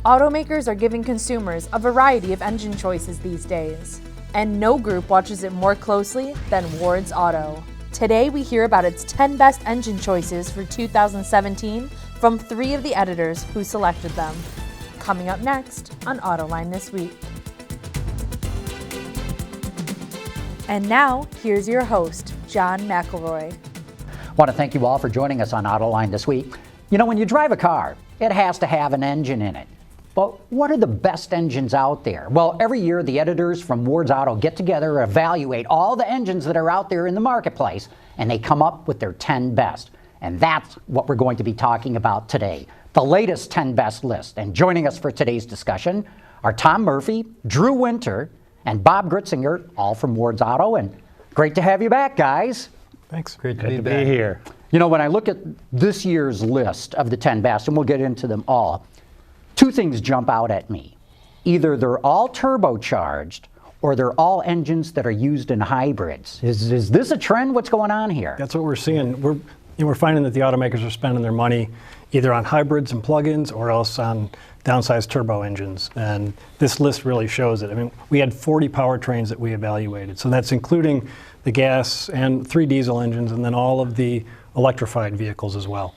Automakers are giving consumers a variety of engine choices these days, and no group watches it more closely than Ward's Auto. Today we hear about its 10 best engine choices for 2017 from 3 of the editors who selected them. Coming up next on Autoline This Week. And now, here's your host, John McElroy. I want to thank you all for joining us on Autoline This Week. You know, when you drive a car, it has to have an engine in it. But what are the best engines out there? Well, every year the editors from Ward's Auto get together, evaluate all the engines that are out there in the marketplace, and they come up with their 10 best. And that's what we're going to be talking about today, the latest 10 best list. And joining us for today's discussion are Tom Murphy, Drew Winter, and Bob Gritzinger, all from Ward's Auto. And great to have you back, guys. Thanks. Great to be here. You know, when I look at this year's list of the 10 best, and we'll get into them all, 2 things jump out at me. Either they're all turbocharged or they're all engines that are used in hybrids. Is this a trend? What's going on here? That's what we're seeing. We're finding that the automakers are spending their money either on hybrids and plug-ins or else on downsized turbo engines. And this list really shows it. I mean, we had 40 powertrains that we evaluated. So that's including the gas and 3 diesel engines and then all of the electrified vehicles as well.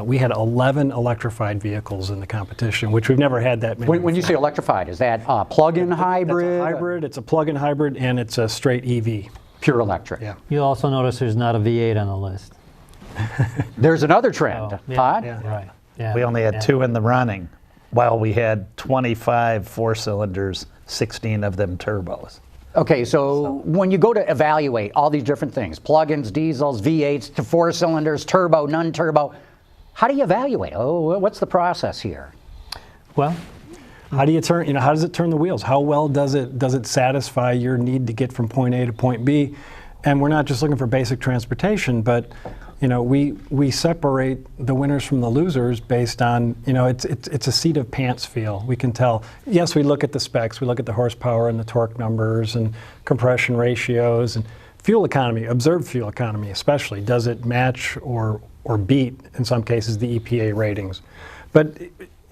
We had 11 electrified vehicles in the competition, which we've never had that many. When you say electrified, is that a plug-in hybrid? That's a hybrid, it's a plug-in hybrid, and it's a straight EV. Pure electric. Yeah. You'll also notice there's not a V8 on the list. There's another trend. Todd? Yeah. Right. Yeah. We only had 2 in the running, while we had 25 4-cylinders, 16 of them turbos. Okay, so when you go to evaluate all these different things, plug-ins, diesels, V8s, to 4-cylinders, turbo, non-turbo, how do you evaluate? Oh, what's the process here? Well, how do you turn? You know, how does it turn the wheels? How well does it satisfy your need to get from point A to point B? And we're not just looking for basic transportation, but you know, we separate the winners from the losers based on, you know, it's a seat of pants feel. We can tell. Yes, we look at the specs, we look at the horsepower and the torque numbers and compression ratios and fuel economy, observed fuel economy especially. Does it match or beat, in some cases, the EPA ratings? But,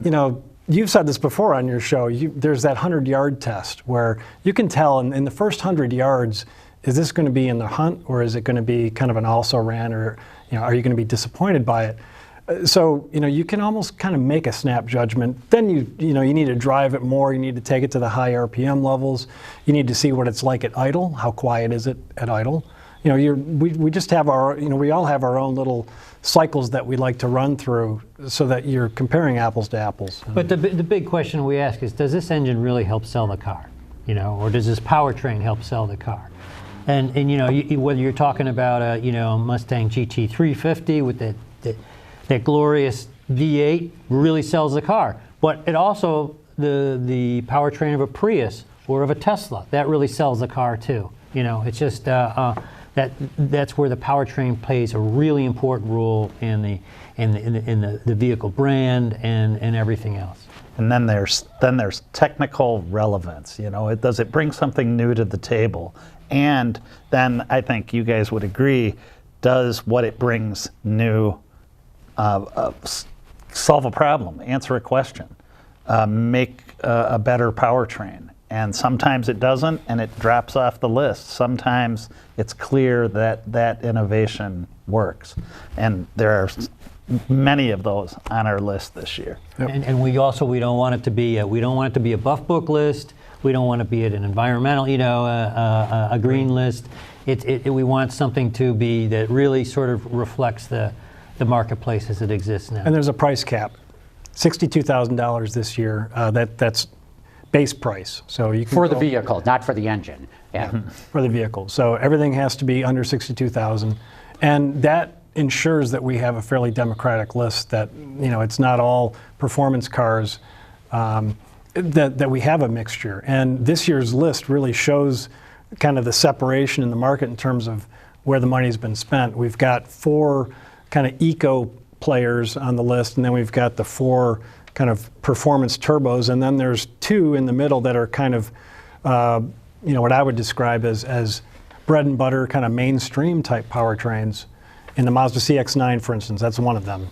you know, you've said this before on your show, there's that 100-yard test where you can tell in the first 100 yards, is this going to be in the hunt or is it going to be kind of an also-ran, or, you know, are you going to be disappointed by it? So, you know, you can almost kind of make a snap judgment. Then you need to drive it more. You need to take it to the high RPM levels. You need to see what it's like at idle. How quiet is it at idle? You know, we just have our, you know, we all have our own little cycles that we like to run through so that you're comparing apples to apples. but the big question we ask is, does this engine really help sell the car? You know, or does this powertrain help sell the car? And you know, whether you're talking about a, you know, Mustang GT 350 with that glorious V8 really sells the car, but it also the powertrain of a Prius or of a Tesla that really sells the car too. You know, it's just that's where the powertrain plays a really important role in the vehicle brand and everything else. And then there's technical relevance. You know, does it bring something new to the table? And then I think you guys would agree, does what it brings new solve a problem, answer a question, make a better powertrain? And sometimes it doesn't, and it drops off the list. Sometimes it's clear that innovation works. And there are many of those on our list this year. Yep. And we don't want it to be a buff book list. We don't want to be at an environmental, you know, a green list. We want something to be that really sort of reflects the marketplace as it exists now. And there's a price cap, $62,000 this year. That's base price. So you can For the vehicle, not for the engine. Yeah. For the vehicle. So everything has to be under $62,000, and that ensures that we have a fairly democratic list. That, you know, it's not all performance cars. That we have a mixture. And this year's list really shows kind of the separation in the market in terms of where the money's been spent. We've got 4 kind of eco players on the list, and then we've got the 4 kind of performance turbos, and then there's 2 in the middle that are kind of, you know, what I would describe as bread and butter kind of mainstream type powertrains. In the Mazda CX-9, for instance, that's one of them.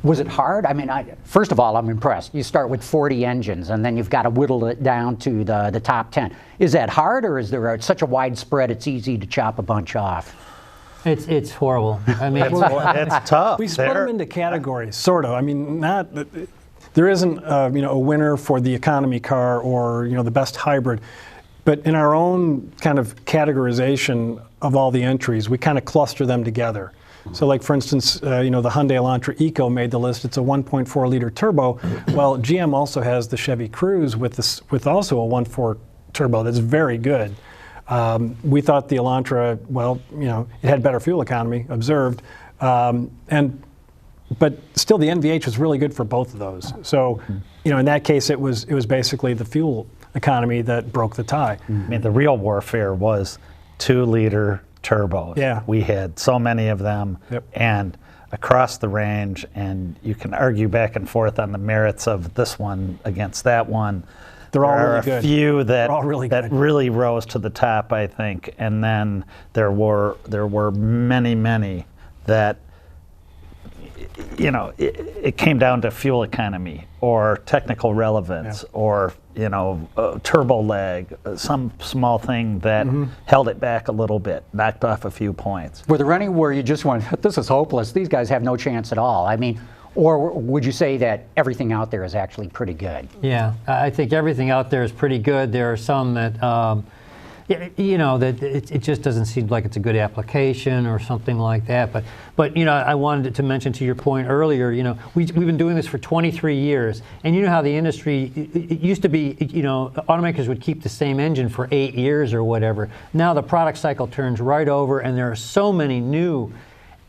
Was it hard? I mean, first of all, I'm impressed. You start with 40 engines, and then you've got to whittle it down to the top 10. Is that hard, or is there such a widespread it's easy to chop a bunch off? It's horrible. I mean, It's tough. We split them into categories, sort of. I mean, there isn't a winner for the economy car or the best hybrid, but in our own kind of categorization of all the entries, we kind of cluster them together. So, like for instance, the Hyundai Elantra Eco made the list. It's a 1.4 liter turbo. Well, GM also has the Chevy Cruze with also a 1.4 turbo that's very good. We thought the Elantra, it had better fuel economy, observed, but still the NVH was really good for both of those. So, in that case, it was basically the fuel economy that broke the tie. I mean, the real warfare was 2-liter turbos. Yeah. We had so many of them, and across the range, and you can argue back and forth on the merits of this one against that one. They're all really good. There are a few that really rose to the top, I think, and then there were many that it came down to fuel economy or technical relevance or turbo lag, some small thing that held it back a little bit, knocked off a few points. Were there any where you just went, this is hopeless, these guys have no chance at all? I mean, or would you say that everything out there is actually pretty good? Yeah, I think everything out there is pretty good. There are some that, that it just doesn't seem like it's a good application or something like that. But I wanted to mention to your point earlier, we've been doing this for 23 years, and you know how the industry, it used to be, automakers would keep the same engine for 8 years or whatever. Now the product cycle turns right over, and there are so many new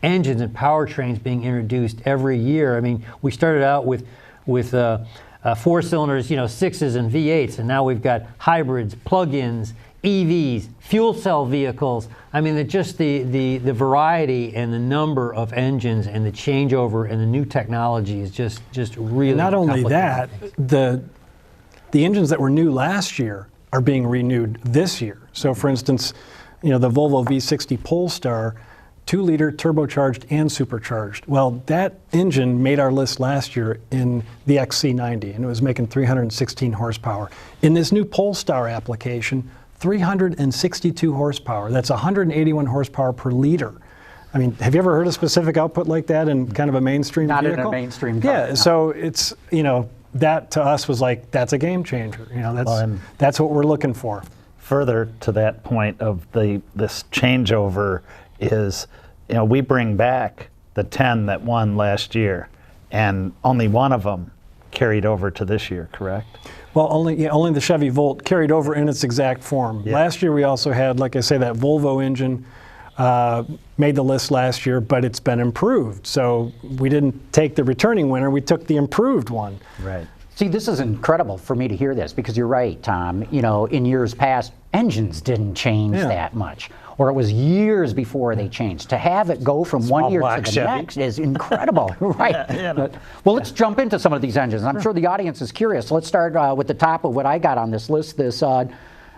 engines and powertrains being introduced every year. I mean, we started out with 4 cylinders, 6s and V8s, and now we've got hybrids, plug-ins, EVs, fuel cell vehicles. I mean, the variety and the number of engines and the changeover and the new technology is just really not only complicated. that, the engines that were new last year are being renewed this year. So, for instance, the Volvo V60 Polestar, 2-liter turbocharged and supercharged. Well, that engine made our list last year in the XC90, and it was making 316 horsepower. In this new Polestar application, 362 horsepower. That's 181 horsepower per liter. I mean, have you ever heard a specific output like that in kind of a mainstream Not vehicle? in a mainstream car. Yeah, so it's, that to us was like, that's a game changer. That's what we're looking for. Further to that point of this changeover is, we bring back the 10 that won last year, and only one of them carried over to this year, correct? Well, only the Chevy Volt carried over in its exact form. Yeah. Last year we also had, like I say, that Volvo engine made the list last year, but it's been improved. So we didn't take the returning winner, we took the improved one. Right. See, this is incredible for me to hear this, because you're right, Tom. In years past, engines didn't change that much, or it was years before they changed. To have it go from one year to the Chevy. next is incredible, right? Well, let's jump into some of these engines. I'm sure the audience is curious. Let's start with the top of what I got on this list, this BMW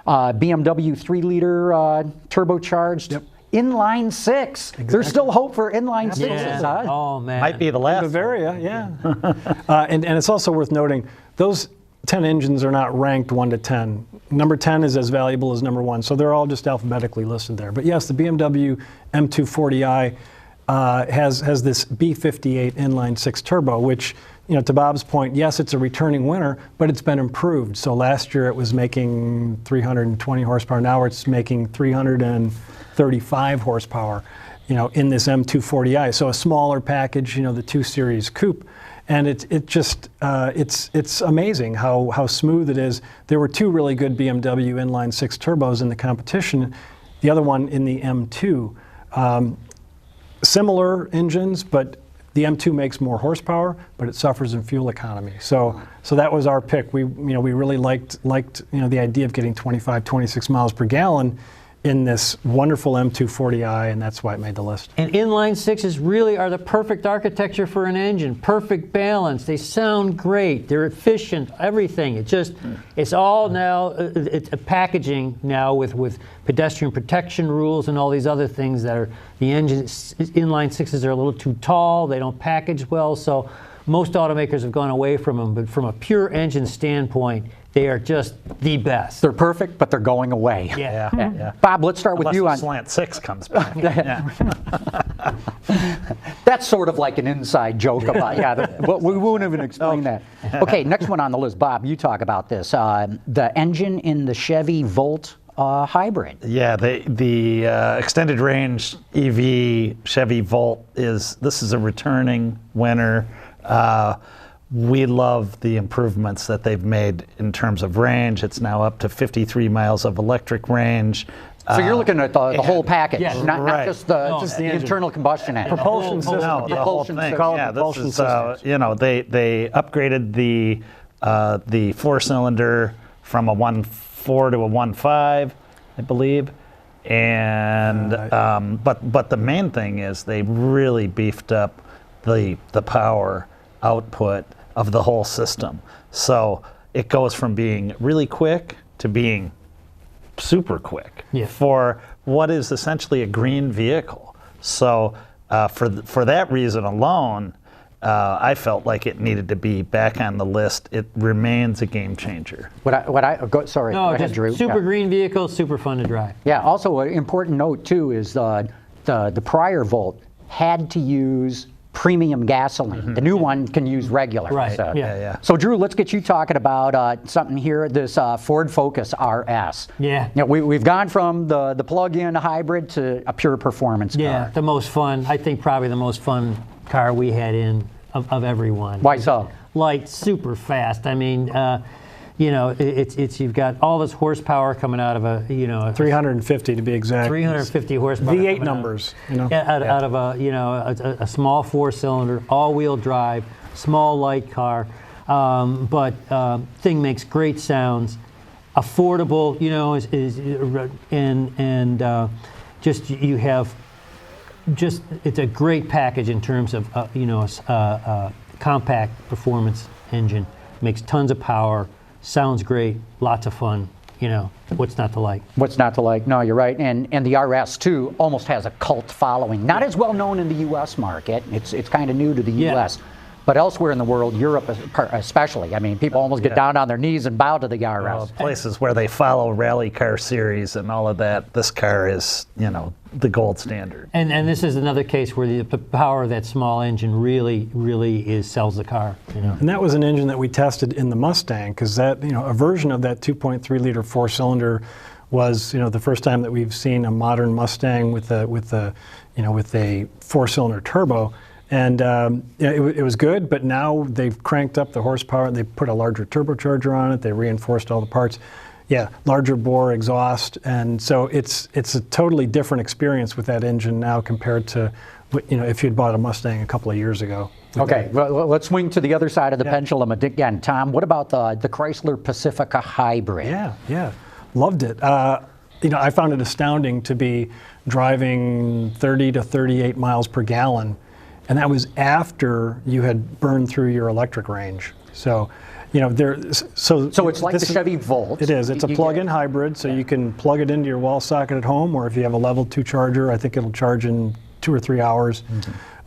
3-liter turbocharged Inline-Six. There's still hope for Inline-Sixes, huh? Oh, man. Might be the last. Bavaria, yeah. And it's also worth noting, those 10 engines are not ranked 1 to 10. Number 10 is as valuable as number 1, so they're all just alphabetically listed there. But yes, the BMW M240i has this B58 Inline-Six turbo, which, to Bob's point, yes, it's a returning winner, but it's been improved. So last year it was making 320 horsepower. Now it's making 335 horsepower, in this M240i. So a smaller package, the 2 Series coupe. And it's amazing how smooth it is. There were 2 really good BMW Inline-Six turbos in the competition. The other one in the M2. Similar engines, but the M2 makes more horsepower, but it suffers in fuel economy. So that was our pick. We really liked the idea of getting 25, 26 miles per gallon in this wonderful M240i, and that's why it made the list. And inline-sixes really are the perfect architecture for an engine. Perfect balance. They sound great. They're efficient. Everything. It's all now. It's a packaging now with pedestrian protection rules and all these other things that are the engines. Inline-sixes are a little too tall. They don't package well. So most automakers have gone away from them. But from a pure engine standpoint, they are just the best. They're perfect, but they're going away. Yeah. Bob, let's start with Unless you the on Slant 6 comes back. Yeah. That's sort of like an inside joke about, but we won't even explain that. Okay, next one on the list. Bob, you talk about this. The engine in the Chevy Volt hybrid. Yeah, the extended range EV Chevy Volt is a returning winner. We love the improvements that they've made in terms of range. It's now up to 53 miles of electric range. So you're looking at the whole package, Yes. not just the, Just the engine. internal combustion engine. Propulsion system. No, the whole Propulsion thing. system. Call it Yeah, this propulsion is, systems. they upgraded the four-cylinder from a 1.4 to a 1.5, I believe. And but the main thing is they really beefed up the power output of the whole system. So it goes from being really quick to being super quick for what is essentially a green vehicle. So for that reason alone, I felt like it needed to be back on the list. It remains a game changer. Sorry, No, go ahead, just Drew. super Yeah. green vehicle, super fun to drive. Yeah, also an important note too is the prior Volt had to use premium gasoline. The new one can use regular. Right, So, yeah. So Drew, let's get you talking about something here, this Ford Focus RS. Yeah. You know, we've gone from the plug-in hybrid to a pure performance Yeah, car. the most fun. I think probably the most fun car we had of everyone. Why so? Light, super fast. I mean, it's you've got all this horsepower coming out of a 350 to be exact. 350 horsepower. V8 coming out- numbers. out of a small four-cylinder, all-wheel drive, small light car, but thing makes great sounds, affordable, just you have just it's a great package in terms of compact performance engine, makes tons of power, sounds great, lots of fun. What's not to like? What's not to like? No, you're right. And the RS too almost has a cult following. Not as well known in the U.S. market. It's kind of new to the U.S. But elsewhere in the world, Europe especially, I mean, people almost get down on their knees and bow to the RS. Well, places where they follow rally car series and all of that, this car is, the gold standard. And this is another case where the power of that small engine really sells the car. And that was an engine that we tested in the Mustang, because that, a version of that 2.3 liter four-cylinder was, the first time that we've seen a modern Mustang with a four-cylinder turbo. And it was good, but now they've cranked up the horsepower. They put a larger turbocharger on it. They reinforced all the parts. Yeah, larger bore exhaust, and so it's a totally different experience with that engine now compared to, if you'd bought a Mustang a couple of years ago. Okay, well, let's swing to the other side of the pendulum again. Tom, what about the Chrysler Pacifica hybrid? Yeah, loved it. I found it astounding to be driving 30 to 38 miles per gallon, and that was after you had burned through your electric range. So, so it's like the Chevy Volt. It is. It's a plug-in hybrid, so you can plug it into your wall socket at home, or if you have a level 2 charger, I think it'll charge in 2 or 3 hours,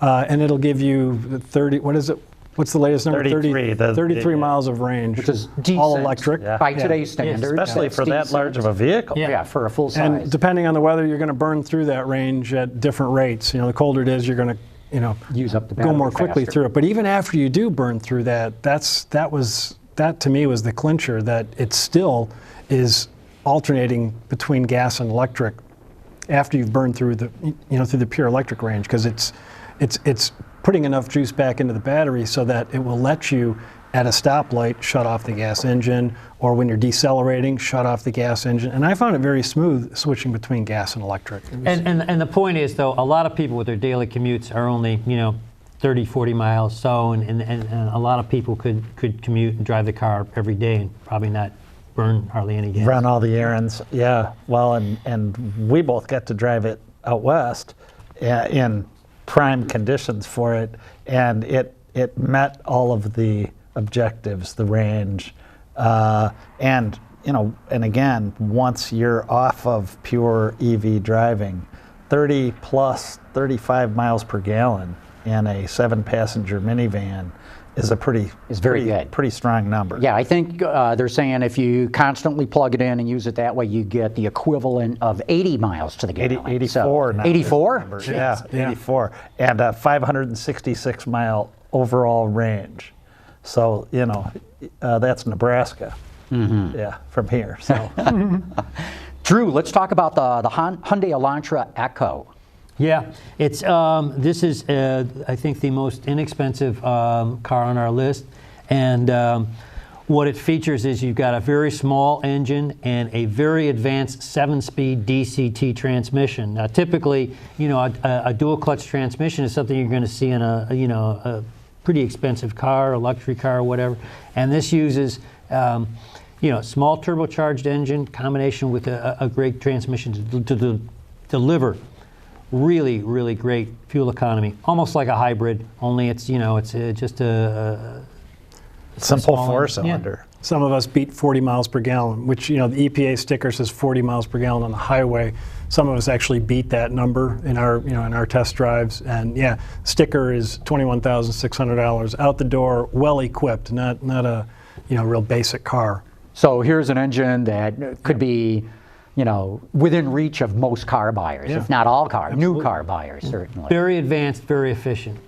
and it'll give you 30. What is it? What's the latest number? 33. 33 miles of range, which is decent, all electric by today's standards, especially for that large of a vehicle. Yeah, for a full size. And depending on the weather, you're going to burn through that range at different rates. The colder it is, you're going to use up the go more quickly faster through it. But even after you do burn through that, that to me was the clincher, that it still is alternating between gas and electric after you've burned through the pure electric range, because it's putting enough juice back into the battery so that it will let you at a stoplight shut off the gas engine, or when you're decelerating, shut off the gas engine. And I found it very smooth switching between gas and electric. And the point is, though, a lot of people with their daily commutes are only 30, 40 miles, and a lot of people could commute and drive the car every day and probably not burn hardly any gas. Run all the errands. Yeah. Well, and we both got to drive it out west in prime conditions for it, and it met all of the objectives, the range, and and again, once you're off of pure EV driving, 30 plus 35 miles per gallon in a 7-passenger minivan is a pretty strong number. Yeah, I think they're saying if you constantly plug it in and use it that way, you get the equivalent of 80 miles to the gallon. 84 now. 84? Yeah, 84. And a 566 mile overall range. So, that's Nebraska. Mm-hmm. Yeah, from here. So, Drew, let's talk about the Hyundai Elantra Echo. Yeah, it's this is I think the most inexpensive car on our list, and what it features is you've got a very small engine and a very advanced 7-speed DCT transmission. Now, typically, a dual clutch transmission is something you're going to see in a pretty expensive car, a luxury car, or whatever, and this uses small turbocharged engine combination with a great transmission to deliver really, really great fuel economy, almost like a hybrid. Only it's just a simple 4-cylinder. Yeah. Some of us beat 40 miles per gallon, which the EPA sticker says 40 miles per gallon on the highway. Some of us actually beat that number in our in our test drives, and yeah, sticker is $21,600 out the door, well equipped, not a real basic car. So here's an engine that could be, within reach of most car buyers, if not all new car buyers, certainly. Very advanced, very efficient.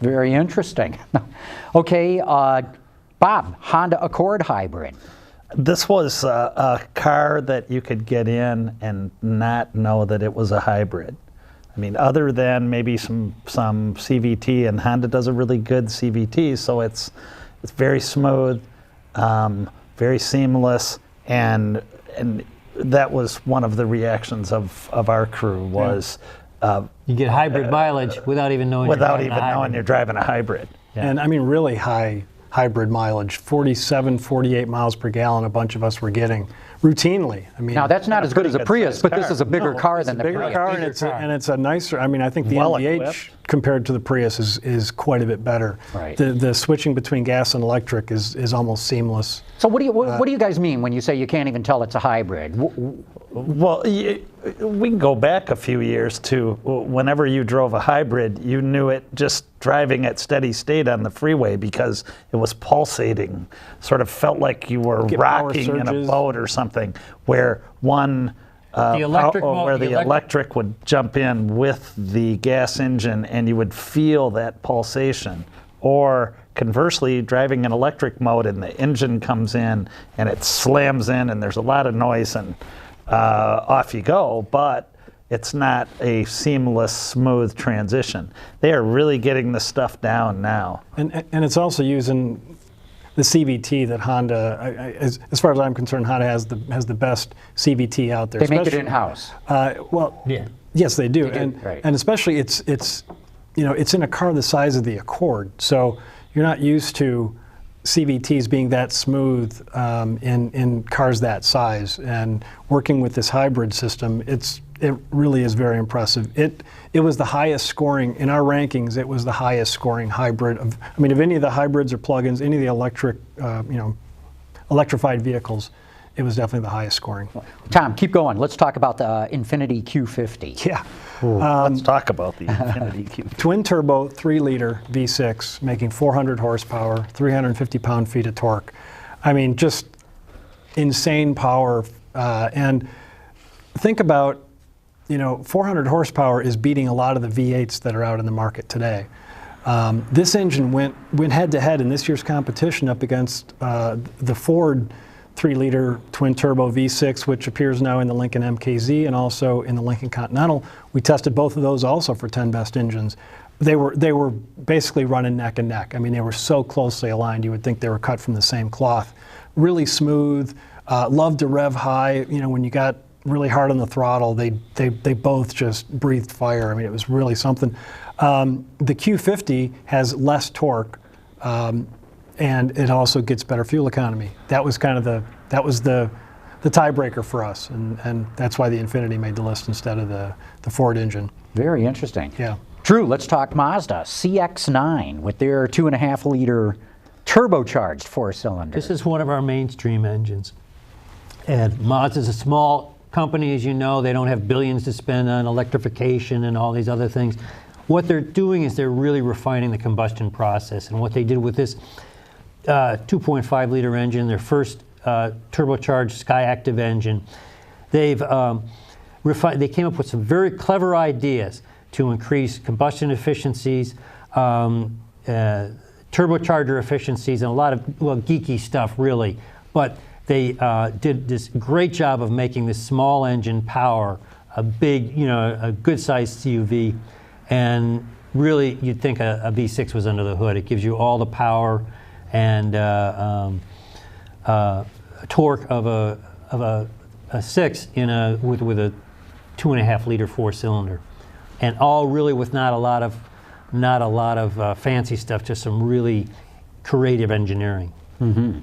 Very interesting. Okay, Bob, Honda Accord Hybrid. This was a car that you could get in and not know that it was a hybrid. I mean, other than maybe some CVT, and Honda does a really good CVT, so it's very smooth, very seamless, and that was one of the reactions of our crew was you get hybrid mileage without even knowing you're driving a hybrid. Yeah. And I mean, really high hybrid mileage, 47, 48 miles per gallon. A bunch of us were getting routinely. I mean, now that's not as good as a Prius, but this is a bigger car than the Prius. Bigger car, and it's a nicer. I mean, I think the MDH compared to the Prius is quite a bit better. Right. The switching between gas and electric is almost seamless. So what do you guys mean when you say you can't even tell it's a hybrid? Well, we can go back a few years to whenever you drove a hybrid, you knew it just driving at steady state on the freeway because it was pulsating, sort of felt like you were rocking in a boat or something, where the electric would jump in with the gas engine and you would feel that pulsation. Or conversely, driving in electric mode and the engine comes in and it slams in and there's a lot of noise and off you go, but it's not a seamless, smooth transition. They are really getting the stuff down now. And it's also using the CVT that Honda, as far as I'm concerned, Honda has the best CVT out there. They make it in-house. Yes, they do. Right. And especially it's in a car the size of the Accord, so you're not used to CVTs being that smooth in cars that size, and working with this hybrid system, it really is very impressive. It was the highest scoring in our rankings. It was the highest scoring hybrid of any of the hybrids or plug-ins, any of the electrified vehicles. It was definitely the highest scoring. Tom, keep going. Let's talk about the Infiniti Q50. Yeah. Let's talk about the Infiniti Q50. Twin turbo, 3-liter V6, making 400 horsepower, 350 pound-feet of torque. I mean, just insane power. And think about, 400 horsepower is beating a lot of the V8s that are out in the market today. This engine went head-to-head in this year's competition up against the Ford 3-liter twin-turbo V6, which appears now in the Lincoln MKZ and also in the Lincoln Continental. We tested both of those also for 10 best engines. They were basically running neck and neck. I mean, they were so closely aligned, you would think they were cut from the same cloth. Really smooth, loved to rev high. When you got really hard on the throttle, they both just breathed fire. I mean, it was really something. The Q50 has less torque, and it also gets better fuel economy. That was kind of that was the tiebreaker for us, and that's why the Infiniti made the list instead of the Ford engine. Very interesting. Yeah. Drew, let's talk Mazda CX-9 with their 2.5-liter turbocharged 4-cylinder. This is one of our mainstream engines. And Mazda's a small company, as you know. They don't have billions to spend on electrification and all these other things. What they're doing is they're really refining the combustion process. And what they did with this 2.5-liter engine, their first turbocharged Skyactiv engine, they came up with some very clever ideas to increase combustion efficiencies, turbocharger efficiencies, and a lot of geeky stuff, really. But they did this great job of making this small engine power a big, a good-sized CUV, and really you'd think a V6 was under the hood. It gives you all the power and torque of a 6 with a 2.5-liter 4-cylinder, and all really with not a lot of fancy stuff, just some really creative engineering. Mm-hmm.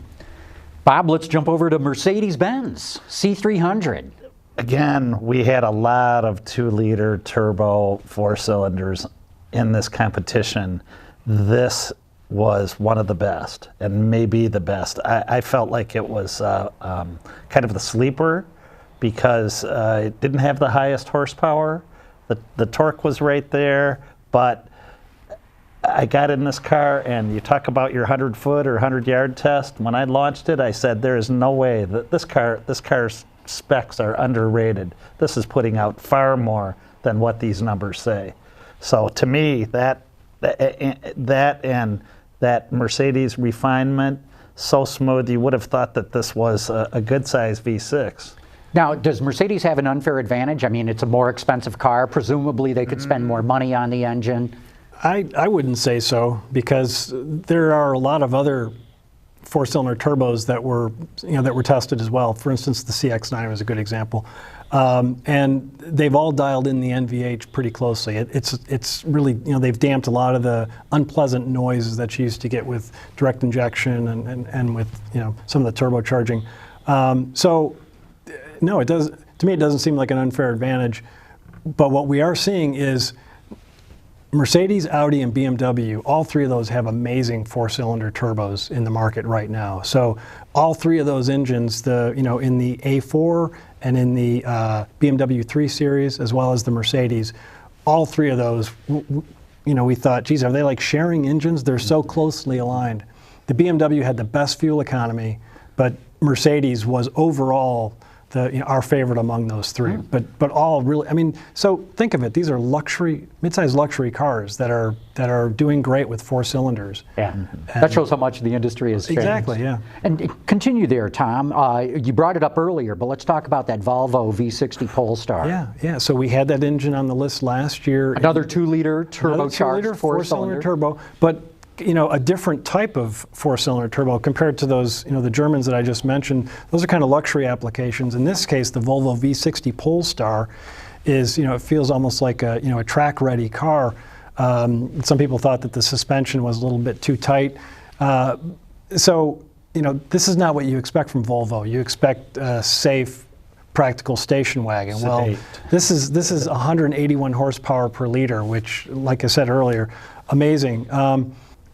Bob, let's jump over to Mercedes-Benz C300. Again, we had a lot of 2-liter turbo 4-cylinders in this competition. This was one of the best, and maybe the best. I felt like it was kind of the sleeper because it didn't have the highest horsepower. The torque was right there, but I got in this car, and you talk about your 100-foot or 100-yard test. When I launched it, I said, there is no way that this car's specs are underrated. This is putting out far more than what these numbers say. So to me, that and that Mercedes refinement, so smooth, you would have thought that this was a good-sized V6. Now, does Mercedes have an unfair advantage? I mean, it's a more expensive car. Presumably, they could spend more money on the engine. I wouldn't say so, because there are a lot of other 4-cylinder turbos that were tested as well. For instance, the CX-9 was a good example, and they've all dialed in the NVH pretty closely. It's really, they've damped a lot of the unpleasant noises that you used to get with direct injection and with some of the turbocharging. So no, it does. To me, it doesn't seem like an unfair advantage. But what we are seeing is Mercedes, Audi, and BMW, all three of those have amazing 4-cylinder turbos in the market right now. So all three of those engines, in the A4 and in the BMW 3 Series, as well as the Mercedes, all three of those, we thought, geez, are they like sharing engines? They're so closely aligned. The BMW had the best fuel economy, but Mercedes was overall our favorite among those three, but all really. So think of it. These are mid-sized luxury cars that are doing great with 4 cylinders. Yeah, that shows how much the industry has changed. Exactly. Yeah. And continue there, Tom. You brought it up earlier, but let's talk about that Volvo V60 Polestar. Yeah. So we had that engine on the list last year. Another 2-liter turbocharged 4-cylinder turbo, but a different type of 4-cylinder turbo compared to those, the Germans that I just mentioned. Those are kind of luxury applications. In this case, the Volvo V60 Polestar is, it feels almost like a track-ready car. Some people thought that the suspension was a little bit too tight. So, this is not what you expect from Volvo. You expect a safe, practical station wagon. Sedate. Well, this is 181 horsepower per liter, which, like I said earlier, amazing.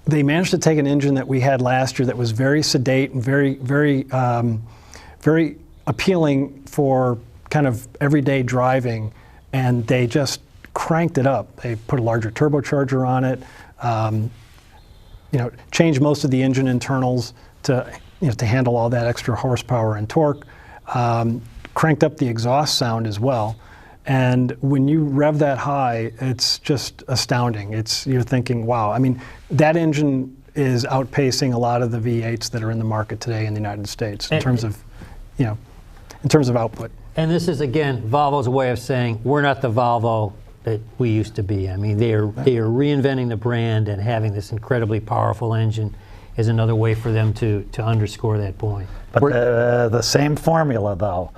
They managed to take an engine that we had last year that was very sedate and very, very, very appealing for kind of everyday driving, and they just cranked it up. They put a larger turbocharger on it, changed most of the engine internals to handle all that extra horsepower and torque, cranked up the exhaust sound as well. And when you rev that high, it's just astounding. You're thinking, wow. That engine is outpacing a lot of the V8s that are in the market today in the United States in terms of output. And this is, again, Volvo's way of saying we're not the Volvo that we used to be. They are reinventing the brand, and having this incredibly powerful engine is another way for them to underscore that point. But the same formula, though,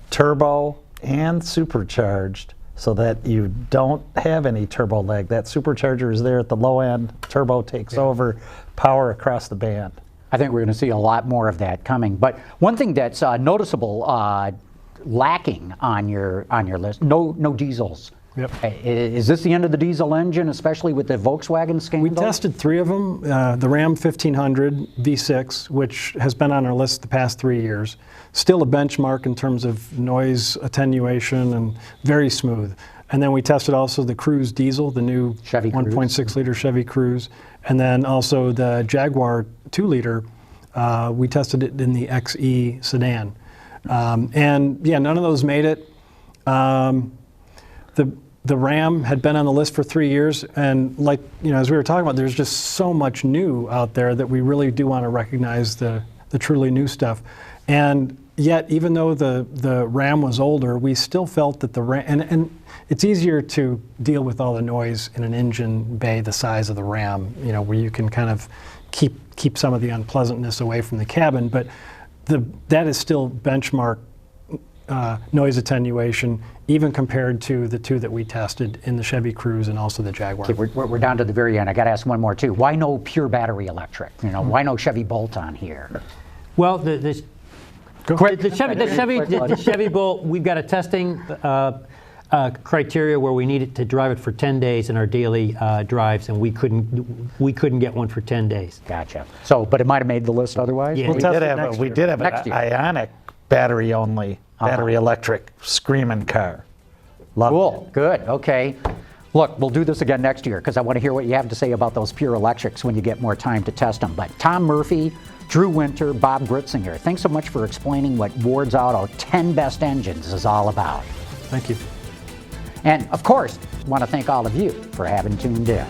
turbo and supercharged, so that you don't have any turbo lag. That supercharger is there at the low end, turbo takes over, power across the band. I think we're going to see a lot more of that coming. But one thing that's noticeable, lacking on your list, no diesels. Yep. Is this the end of the diesel engine, especially with the Volkswagen scandal? We tested 3 of them. The Ram 1500 V6, which has been on our list the past 3 years. Still a benchmark in terms of noise attenuation and very smooth. And then we tested also the Cruze diesel, the new Chevy 1.6 liter Chevy Cruze. And then also the Jaguar 2 liter. We tested it in the XE sedan. And yeah, none of those made it. The Ram had been on the list for 3 years, and like, as we were talking about, there's just so much new out there that we really do want to recognize the truly new stuff. And yet, even though the Ram was older, we still felt that the Ram, and it's easier to deal with all the noise in an engine bay the size of the Ram, where you can kind of keep some of the unpleasantness away from the cabin, but that is still benchmark noise attenuation, even compared to the 2 that we tested in the Chevy Cruze and also the Jaguar. Okay, we're down to the very end. I got to ask one more too. Why no pure battery electric? Why no Chevy Bolt on here? Well, the Chevy Bolt, we've got a testing criteria where we need it to drive it for 10 days in our daily drives, and we couldn't get one for 10 days. Gotcha. So, but it might have made the list otherwise? Yeah. We did have Next an year. Ioniq battery only, battery electric screaming car. Loved Cool. it. Good. Okay. Look, we'll do this again next year because I want to hear what you have to say about those pure electrics when you get more time to test them. But Tom Murphy, Drew Winter, Bob Gritzinger, thanks so much for explaining what Ward's Auto 10 Best Engines is all about. Thank you. And of course, I want to thank all of you for having tuned in.